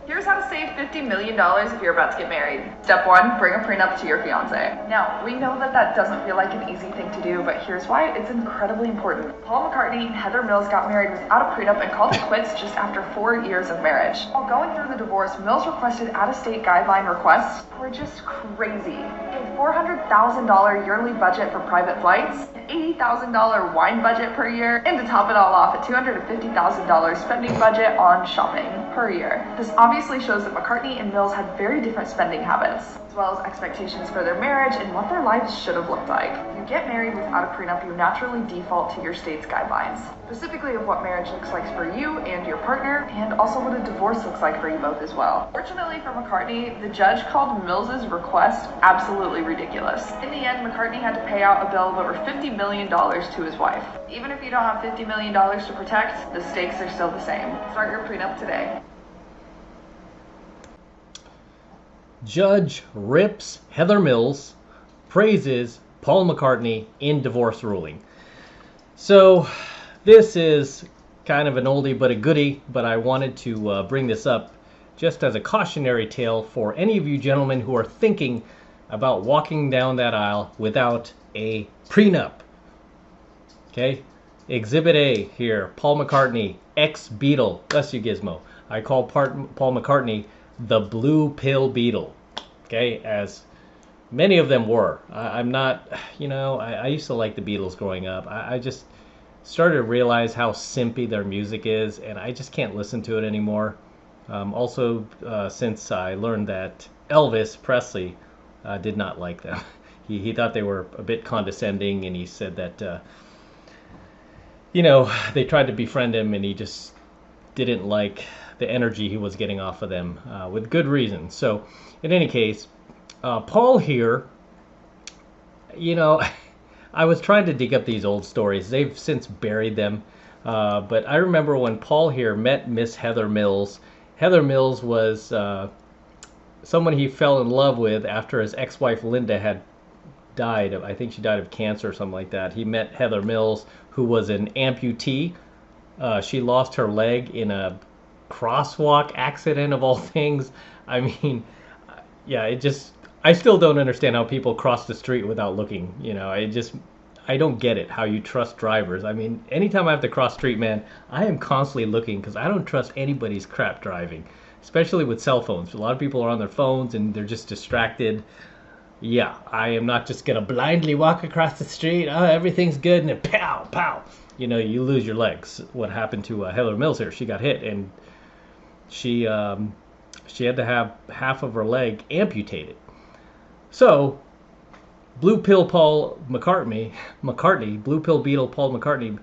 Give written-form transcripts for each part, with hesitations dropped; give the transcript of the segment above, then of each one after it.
Here's how to save $50 million if you're about to get married. Step 1, bring a prenup to your fiance. Now, we know that doesn't feel like an easy thing to do, but here's why it's incredibly important. Paul McCartney and Heather Mills got married without a prenup and called it quits just after 4 years of marriage. While going through the divorce, Mills requested out-of-state guideline requests were just crazy. A $400,000 yearly budget for private flights, an $80,000 wine budget per year, and to top it all off, a $250,000 spending budget on shopping per year. This obviously shows that McCartney and Mills had very different spending habits, as well as expectations for their marriage and what their lives should have looked like. If you get married without a prenup, you naturally default to your state's guidelines, specifically of what marriage looks like for you and your partner, and also what a divorce looks like for you both as well. Fortunately for McCartney, the judge called Mills's request absolutely ridiculous. In the end, McCartney had to pay out a bill of over $50 million to his wife. Even if you don't have $50 million to protect, the stakes are still the same. Start your prenup today. Judge rips Heather Mills, praises Paul McCartney in divorce ruling. So this is kind of an oldie but a goodie, but I wanted to bring this up just as a cautionary tale for any of you gentlemen who are thinking about walking down that aisle without a prenup. Okay, Exhibit A here, Paul McCartney, ex-Beatle. Bless you, Gizmo. I call Paul McCartney the blue pill Beatle, okay, as many of them were. I'm not, I used to like the Beatles growing up. I just started to realize how simpy their music is, and I just can't listen to it anymore. Also, since I learned that Elvis Presley did not like them. He thought they were a bit condescending, and he said that, they tried to befriend him, and he just didn't like the energy he was getting off of them, with good reason. So, in any case, Paul here, I was trying to dig up these old stories. They've since buried them. But I remember when Paul here met Miss Heather Mills. Heather Mills was someone he fell in love with after his ex-wife Linda had died. I think she died of cancer or something like that. He met Heather Mills, who was an amputee. She lost her leg in a crosswalk accident of all things. I mean, yeah, I still don't understand how people cross the street without looking. I don't get it, how you trust drivers. I mean, anytime I have to cross the street, man, I am constantly looking because I don't trust anybody's crap driving, especially with cell phones. A lot of people are on their phones and they're just distracted. Yeah, I am not just going to blindly walk across the street. Oh, everything's good, and then pow, pow. You lose your legs. What happened to Heather Mills here? She got hit, and she had to have half of her leg amputated. So, Blue Pill Paul McCartney, Blue Pill Beatle Paul McCartney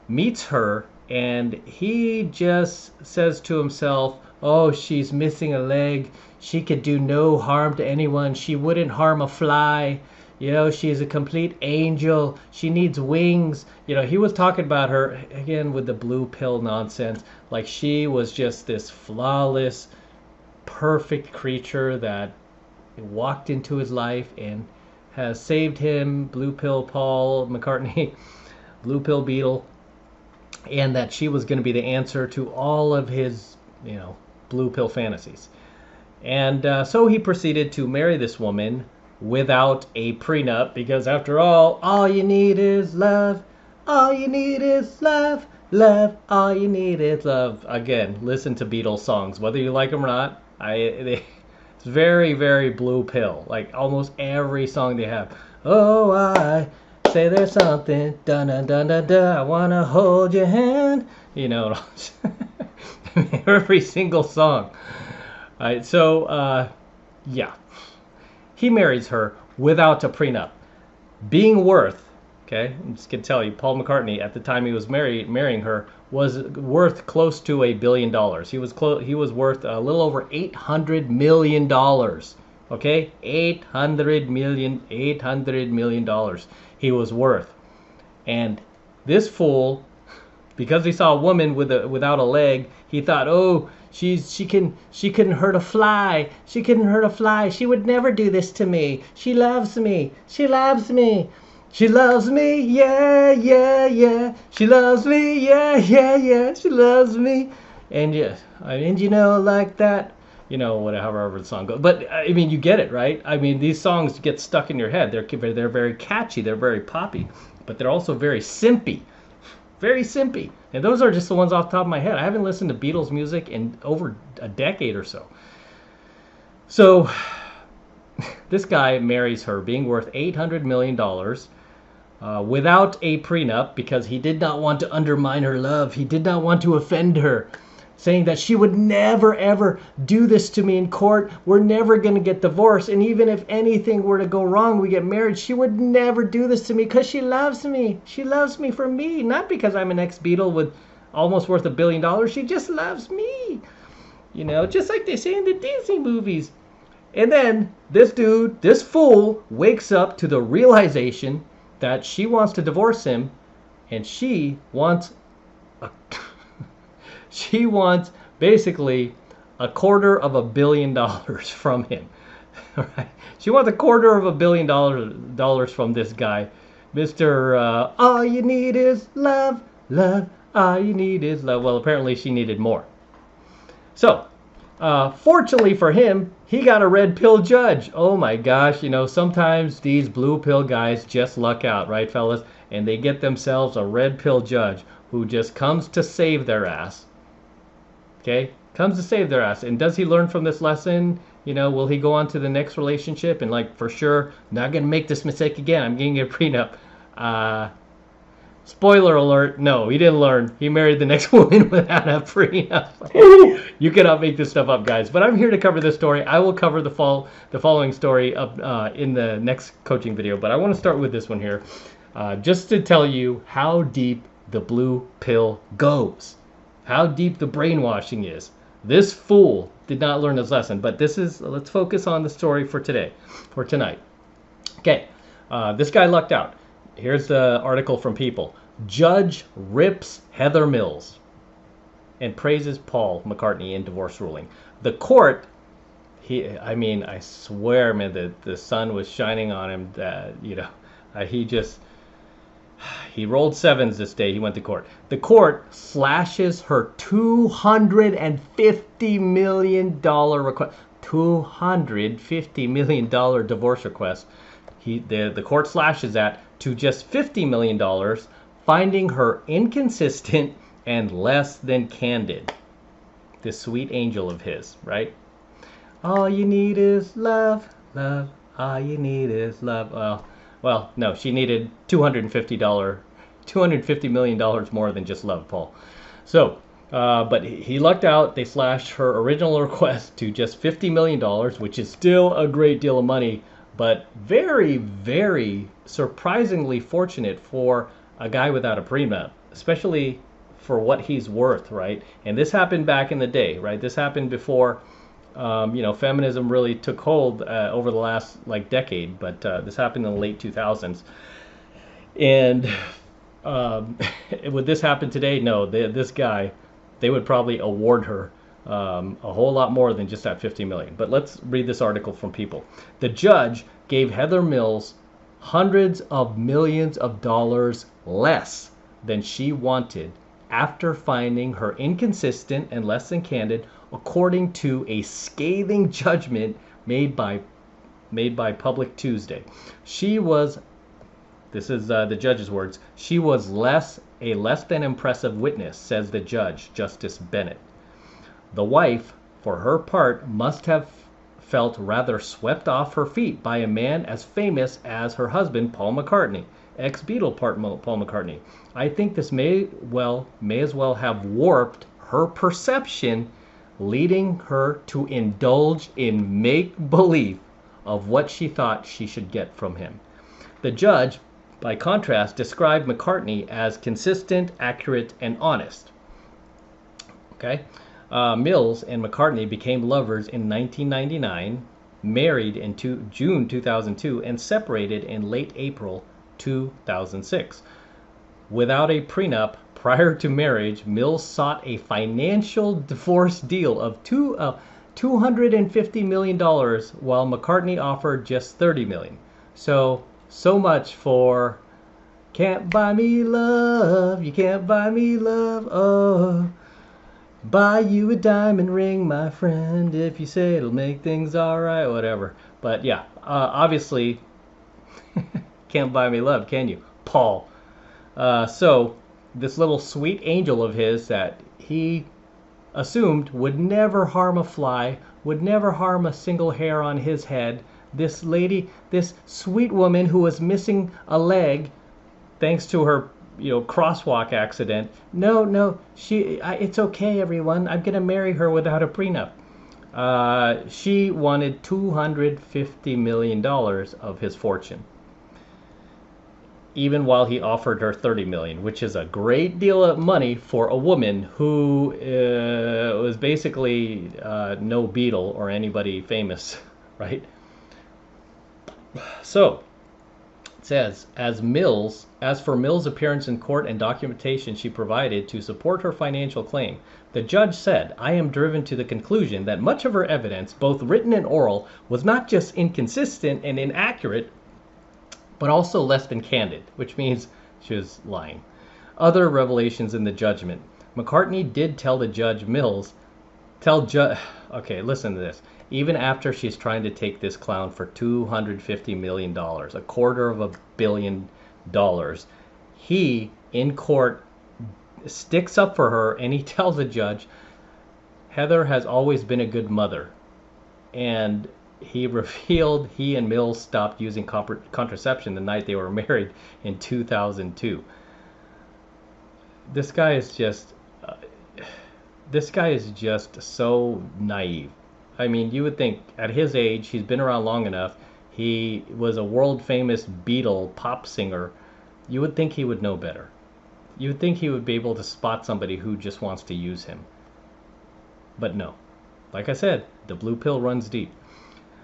meets her, and he just says to himself, oh, she's missing a leg. She could do no harm to anyone. She wouldn't harm a fly. She's a complete angel. She needs wings. He was talking about her, again, with the blue pill nonsense. Like she was just this flawless, perfect creature that walked into his life and has saved him, Blue Pill Paul McCartney, Blue Pill Beatle, and that she was going to be the answer to all of his, blue pill fantasies. And so he proceeded to marry this woman without a prenup, because after all you need is love. All you need is love, love. All you need is love. Again, listen to Beatles songs, whether you like them or not. It's very, very blue pill. Like almost every song they have. Oh, I say there's something. Dun dun dun dun dun. I wanna hold your hand. Every single song. All right, so yeah, he marries her without a prenup, being worth. Okay, I'm just gonna tell you, Paul McCartney at the time he was marrying her was worth close to $1 billion. He was worth a little over $800 million. Okay, $800 million he was worth. And this fool, because he saw a woman without a leg, he thought, oh, she couldn't hurt a fly. She couldn't hurt a fly. She would never do this to me. She loves me. She loves me. She loves me, yeah, yeah, yeah. She loves me, yeah, yeah, yeah. She loves me. and you know, like that, you know, whatever, however the song goes. But I mean, you get it, right? I mean, these songs get stuck in your head. They're very catchy. They're very poppy, but they're also very simpy. Very simpy. And those are just the ones off the top of my head. I haven't listened to Beatles music in over a decade or so. So this guy marries her, being worth $800 million, without a prenup, because he did not want to undermine her love. He did not want to offend her, saying that she would never, ever do this to me in court. We're never going to get divorced. And even if anything were to go wrong, we get married, she would never do this to me because she loves me. She loves me for me, not because I'm an ex-Beatle with almost worth $1 billion. She just loves me. You know, just like they say in the Disney movies. And then this dude, this fool, wakes up to the realization that she wants to divorce him, and she wants basically $250 million from him. Right? She wants $250 million from this guy, Mr. All you need is love, love. All you need is love. Well, apparently she needed more. So, fortunately for him, he got a red pill judge. Oh my gosh, you know, sometimes these blue pill guys just luck out, right, fellas? And they get themselves a red pill judge who just comes to save their ass. Okay? Comes to save their ass. And does he learn from this lesson? You know, will he go on to the next relationship and, like, for sure, not going to make this mistake again. I'm getting a prenup. Spoiler alert, no, he didn't learn. He married the next woman without a prenup. You cannot make this stuff up, guys. But I'm here to cover this story. I will cover the following story up in the next coaching video. But I want to start with this one here, just to tell you how deep the blue pill goes, how deep the brainwashing is. This fool did not learn his lesson. But let's focus on the story for tonight. Okay, this guy lucked out. Here's the article from People. Judge rips Heather Mills and praises Paul McCartney in divorce ruling. The court, I swear, man, the sun was shining on him. He rolled sevens this day. He went to court. The court slashes her $250 million request. $250 million divorce request. The court slashes that to just $50 million, finding her inconsistent and less than candid. This sweet angel of his, right? All you need is love, love. All you need is love. Well, no, she needed $250 million more than just love, Paul. So, but he lucked out. They slashed her original request to just $50 million, which is still a great deal of money, but very, very surprisingly fortunate for a guy without a prenup, especially for what he's worth, right? And this happened back in the day, right? This happened before, feminism really took hold over the last decade, but this happened in the late 2000s. And would this happen today? No, this guy, they would probably award her a whole lot more than just that $50 million. But let's read this article from People. The judge gave Heather Mills hundreds of millions of dollars less than she wanted after finding her inconsistent and less than candid, according to a scathing judgment made by Public Tuesday. This is the judge's words, she was a less than impressive witness, says the judge, Justice Bennett. The wife, for her part, must have felt rather swept off her feet by a man as famous as her husband, Paul McCartney, ex-Beatle Paul McCartney. I think this may as well have warped her perception, leading her to indulge in make-believe of what she thought she should get from him. The judge, by contrast, described McCartney as consistent, accurate, and honest. Okay? Mills and McCartney became lovers in 1999, married in June 2002, and separated in late April 2006. Without a prenup prior to marriage, Mills sought a financial divorce deal of $250 million, while McCartney offered just $30 million. So much for can't buy me love, you can't buy me love, oh. Buy you a diamond ring, my friend, if you say it'll make things alright, whatever. But yeah, obviously, can't buy me love, can you? Paul. So, this little sweet angel of his that he assumed would never harm a fly, would never harm a single hair on his head. This lady, this sweet woman who was missing a leg thanks to her, crosswalk accident. No, it's okay, everyone. I'm gonna marry her without a prenup. She wanted $250 million of his fortune, even while he offered her $30 million, which is a great deal of money for a woman who was basically no Beatle or anybody famous, right? So it says, as for Mills' appearance in court and documentation she provided to support her financial claim, the judge said, I am driven to the conclusion that much of her evidence, both written and oral, was not just inconsistent and inaccurate, but also less than candid, which means she was lying. Other revelations in the judgment. McCartney did tell the judge okay, listen to this. Even after she's trying to take this clown for $250 million, $250 million, he, in court, sticks up for her and he tells the judge, Heather has always been a good mother. And he revealed he and Mills stopped using contraception the night they were married in 2002. This guy is just so naive. I mean, you would think at his age, he's been around long enough. He was a world famous Beatle pop singer. You would think he would know better. You would think he would be able to spot somebody who just wants to use him. But no. Like I said, the blue pill runs deep.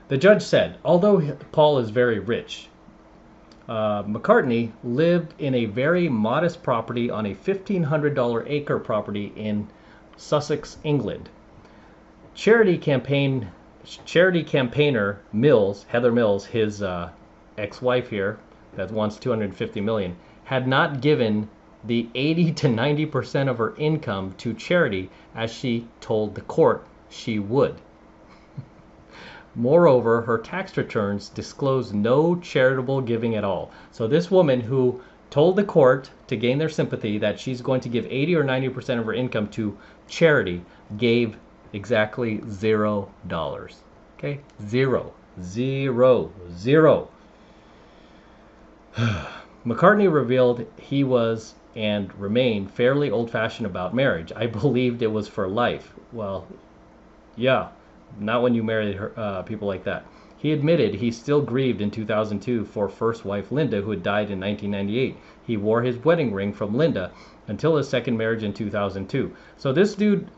The judge said, although Paul is very rich, McCartney lived in a very modest property on a $1,500 acre property in Sussex, England. Charity campaigner Mills, Heather Mills, his ex-wife here, that wants $250 million, had not given the 80 to 90% of her income to charity as she told the court she would. Moreover, her tax returns disclosed no charitable giving at all. So this woman who told the court to gain their sympathy that she's going to give 80 or 90% of her income to charity gave exactly $0. Okay? Zero. McCartney revealed he was and remained fairly old-fashioned about marriage. I believed it was for life. Well, yeah, not when you marry people like that. He admitted he still grieved in 2002 for first wife Linda, who had died in 1998. He wore his wedding ring from Linda until his second marriage in 2002. So this dude,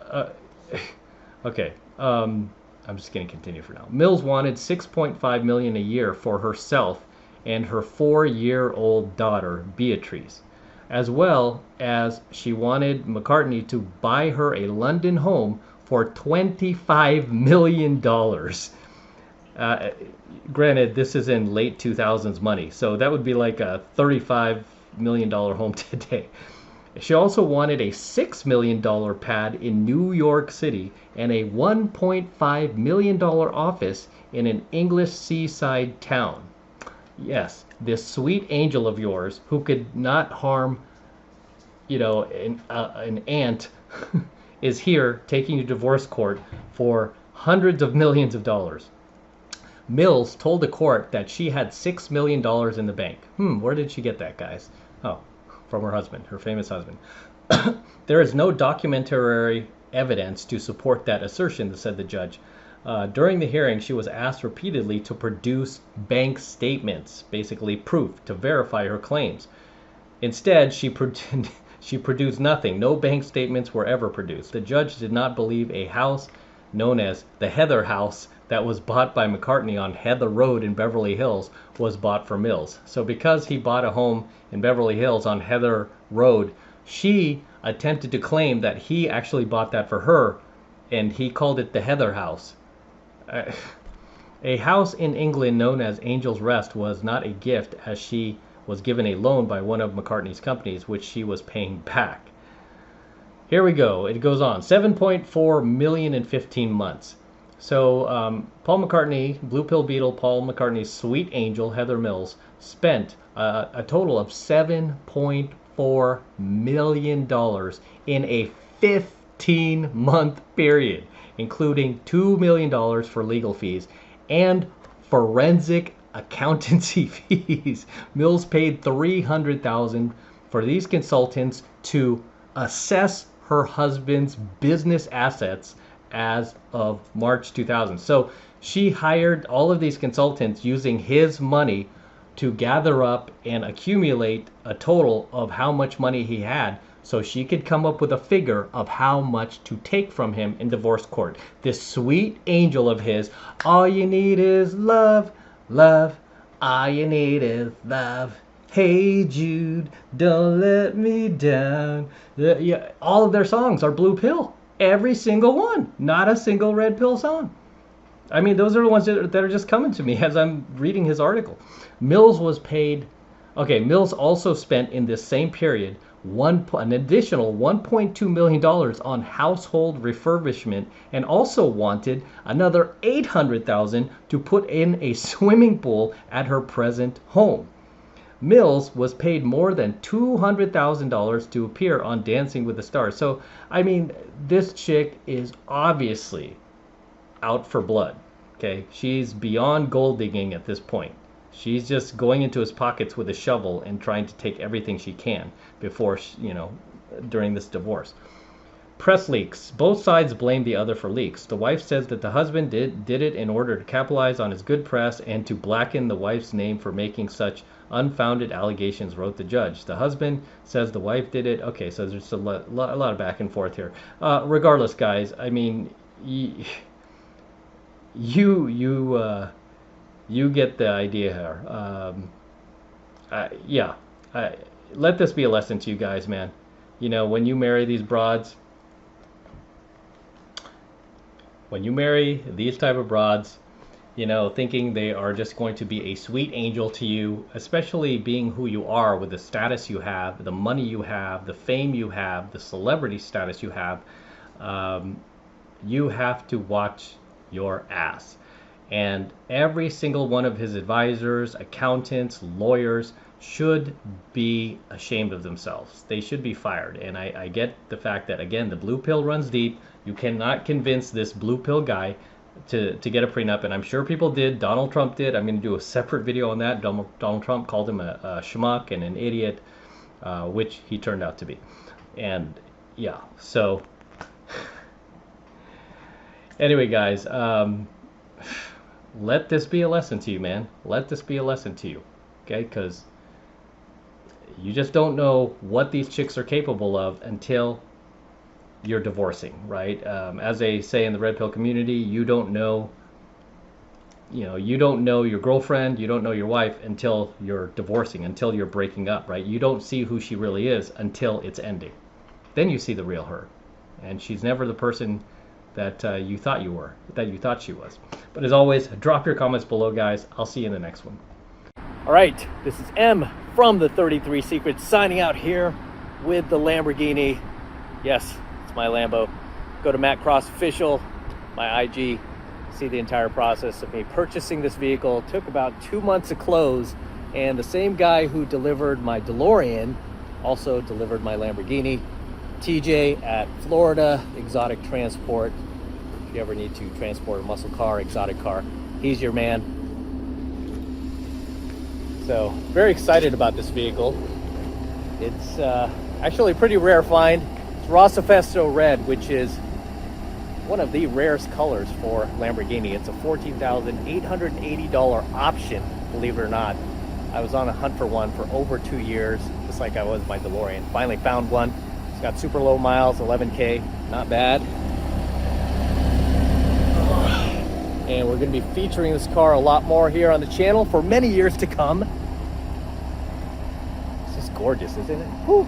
okay, I'm just going to continue for now. Mills wanted $6.5 million a year for herself and her 4-year-old daughter, Beatrice, as well as she wanted McCartney to buy her a London home for $25 million. Granted, this is in late 2000s money, so that would be like a $35 million home today. She also wanted a $6 million pad in New York City and a $1.5 million office in an English seaside town. Yes, this sweet angel of yours who could not harm, an ant is here taking you to divorce court for hundreds of millions of dollars. Mills told the court that she had $6 million in the bank. Where did she get that, guys? Oh, from her husband, her famous husband. There is no documentary evidence to support that assertion, said the judge. During the hearing, she was asked repeatedly to produce bank statements, basically proof, to verify her claims. Instead, she produced nothing. No bank statements were ever produced. The judge did not believe a house known as the Heather House that was bought by McCartney on Heather Road in Beverly Hills was bought for Mills. So because he bought a home in Beverly Hills on Heather Road, she attempted to claim that he actually bought that for her, and he called it the Heather House. A house in England known as Angel's Rest was not a gift, as she was given a loan by one of McCartney's companies, which she was paying back. here we go. It goes on. 7.4 million in 15 months. So Paul McCartney, Blue Pill Beetle, Paul McCartney's sweet angel, Heather Mills, spent a total of $7.4 million in a 15-month period, including $2 million for legal fees and forensic accountancy fees. Mills paid $300,000 for these consultants to assess her husband's business assets as of March 2000. So she hired all of these consultants using his money to gather up and accumulate a total of how much money he had, so she could come up with a figure of how much to take from him in divorce court. This sweet angel of his, all you need is love, love, all you need is love. Hey Jude, don't let me down. Yeah, all of their songs are Blue Pill. Every single one. Not a single Red Pill song. I mean, those are the ones that are just coming to me as I'm reading his article. Mills was paid... Okay, Mills also spent in this same period an additional $1.2 million on household refurbishment, and also wanted another $800,000 to put in a swimming pool at her present home. Mills was paid more than $200,000 to appear on Dancing with the Stars. So, I mean, this chick is obviously out for blood. Okay, she's beyond gold digging at this point. She's just going into his pockets with a shovel and trying to take everything she can before, during this divorce. Press leaks. Both sides blame the other for leaks. The wife says that the husband did it in order to capitalize on his good press and to blacken the wife's name for making such unfounded allegations, wrote the judge. The husband says the wife did it. Okay, so there's a lot of back and forth here. Regardless, guys, I mean, you get the idea here. Let this be a lesson to you guys, man. When you marry these broads, when you marry these type of broads, thinking they are just going to be a sweet angel to you, especially being who you are with the status you have, the money you have, the fame you have, the celebrity status you have, you have to watch your ass. And every single one of his advisors, accountants, lawyers should be ashamed of themselves. They should be fired. And I get the fact that, again, the blue pill runs deep. You cannot convince this blue pill guy to get a prenup, and I'm sure people did. Donald Trump did. I'm going to do a separate video on that. Donald Trump called him a schmuck and an idiot, which he turned out to be. And yeah, so anyway, guys, let this be a lesson to you, man. Let this be a lesson to you, okay? Because you just don't know what these chicks are capable of until you're divorcing, right? As they say in the red pill community, you don't know your girlfriend, you don't know your wife until you're divorcing, until you're breaking up, right? You don't see who she really is until it's ending. Then you see the real her, and she's never the person that you thought she was. But as always, drop your comments below, guys. I'll see you in the next one. All right, this is M from the 33 Secrets signing out here with the Lamborghini. Yes, it's my Lambo. Go to Matt Cross Official, my IG, see the entire process of me purchasing this vehicle. It took about 2 months to close, and the same guy who delivered my DeLorean also delivered my Lamborghini. TJ at Florida Exotic Transport. If you ever need to transport a muscle car, exotic car, he's your man. So very excited about this vehicle. It's actually a pretty rare find. It's Rossifesto Red, which is one of the rarest colors for Lamborghini. It's a $14,880 option, believe it or not. I was on a hunt for one for over 2 years, just like I was my DeLorean. Finally found one. It's got super low miles, 11K, not bad. And we're going to be featuring this car a lot more here on the channel for many years to come. It's just gorgeous, isn't it? Whew.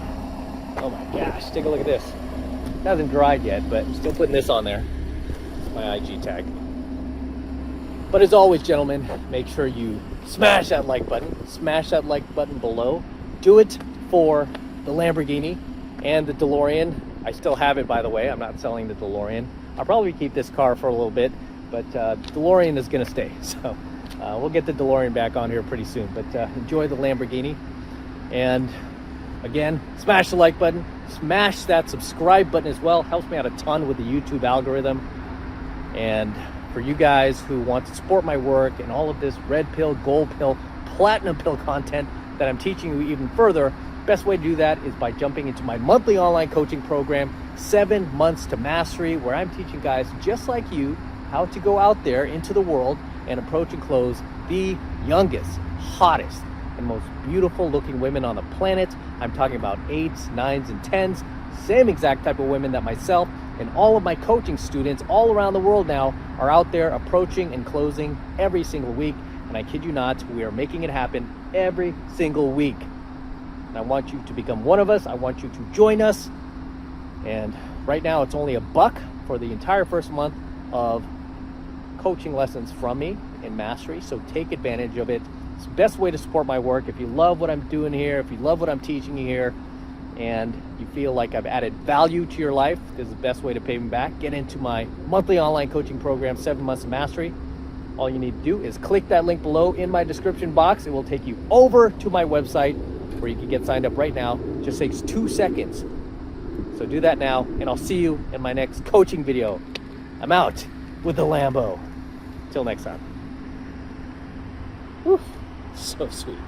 Oh my gosh, take a look at this. It hasn't dried yet, but I'm still putting this on there. It's my IG tag. But as always, gentlemen, make sure you smash that like button. Smash that like button below. Do it for the Lamborghini and the DeLorean. I still have it, by the way. I'm not selling the DeLorean. I'll probably keep this car for a little bit, but DeLorean is gonna stay. So we'll get the DeLorean back on here pretty soon, but enjoy the Lamborghini. And again, smash the like button, smash that subscribe button as well. Helps me out a ton with the YouTube algorithm. And for you guys who want to support my work and all of this red pill, gold pill, platinum pill content that I'm teaching you even further, best way to do that is by jumping into my monthly online coaching program, 7 Months to Mastery, where I'm teaching guys just like you how to go out there into the world and approach and close the youngest, hottest, and most beautiful looking women on the planet. I'm talking about 8s, 9s, and 10s, same exact type of women that myself and all of my coaching students all around the world now are out there approaching and closing every single week. And I kid you not, we are making it happen every single week. And I want you to become one of us. I want you to join us. And right now it's only $1 for the entire first month of coaching lessons from me in Mastery. So take advantage of it. It's the best way to support my work. If you love what I'm doing here, if you love what I'm teaching you here, and you feel like I've added value to your life, this is the best way to pay me back. Get into my monthly online coaching program, 7 Months of Mastery. All you need to do is click that link below in my description box. It will take you over to my website where you can get signed up right now. It just takes 2 seconds. So do that now, and I'll see you in my next coaching video. I'm out with the Lambo. Till next time. Whew, so sweet.